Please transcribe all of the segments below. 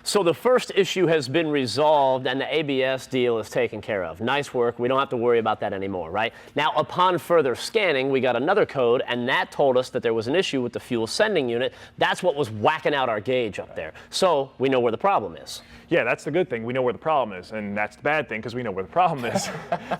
So the first issue has been resolved and the ABS deal is taken care of. Nice work. We don't have to worry about that anymore, right? Now, upon further scanning, we got another code, and that told us that there was an issue with the fuel sending unit. That's what was whacking out our gauge up there. So we know where the problem is. Yeah, that's the good thing. We know where the problem is, and that's the bad thing because we know where the problem is.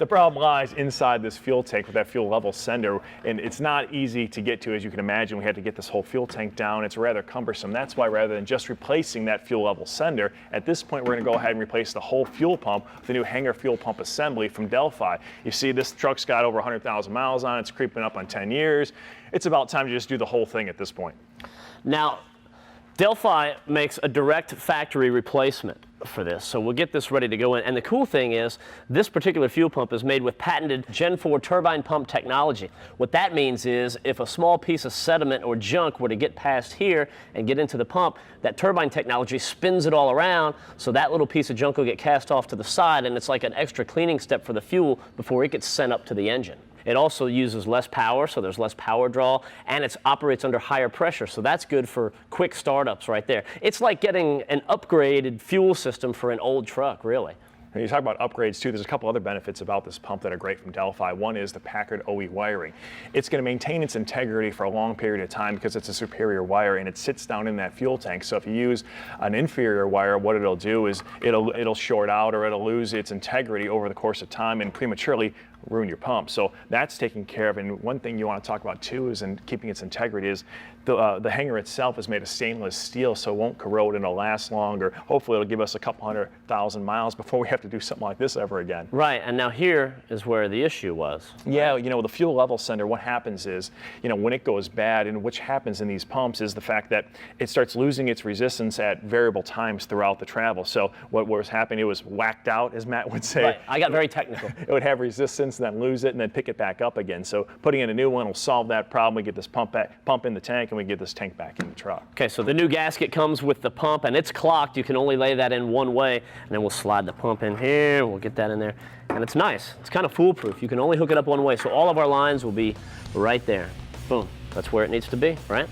The problem lies inside this fuel tank with that fuel level sender, and it's not easy to get to, as you can imagine. We had to get this whole fuel tank down. It's rather cumbersome. That's why rather than just replacing that fuel level sender, at this point we're going to go ahead and replace the whole fuel pump with the new hanger fuel pump assembly from Delphi. You see, this truck's got over 100,000 miles on it. It's creeping up on 10 years. It's about time to just do the whole thing at this point. Now, Delphi makes a direct factory replacement for this, so we'll get this ready to go in. And the cool thing is, this particular fuel pump is made with patented Gen 4 turbine pump technology. What that means is, if a small piece of sediment or junk were to get past here and get into the pump, that turbine technology spins it all around, so that little piece of junk will get cast off to the side, and it's like an extra cleaning step for the fuel before it gets sent up to the engine. It also uses less power, so there's less power draw, and it operates under higher pressure, so that's good for quick startups right there. It's like getting an upgraded fuel system for an old truck, really. And you talk about upgrades too, there's a couple other benefits about this pump that are great from Delphi. One is the Packard OE wiring. It's going to maintain its integrity for a long period of time because it's a superior wire and it sits down in that fuel tank. So if you use an inferior wire, what it'll do is it'll short out or it'll lose its integrity over the course of time and prematurely ruin your pump. So that's taken care of. And one thing you want to talk about too is in keeping its integrity is the hanger itself is made of stainless steel, so it won't corrode and it'll last longer. Hopefully it'll give us a couple 100,000 miles before we have to do something like this ever again. Right, and now here is where the issue was. Yeah, you know, the fuel level sender, what happens is, you know, when it goes bad, and which happens in these pumps, is the fact that it starts losing its resistance at variable times throughout the travel. So what was happening, it was whacked out, as Matt would say. Right, I got very technical. It would have resistance and then lose it and then pick it back up again. So putting in a new one will solve that problem. We get this pump in the tank and we get this tank back in the truck. Okay, so the new gasket comes with the pump and it's clocked. You can only lay that in one way, and then we'll slide the pump in here. We'll get that in there, and it's nice. It's kind of foolproof. You can only hook it up one way, so all of our lines will be right there. Boom, that's where it needs to be, right?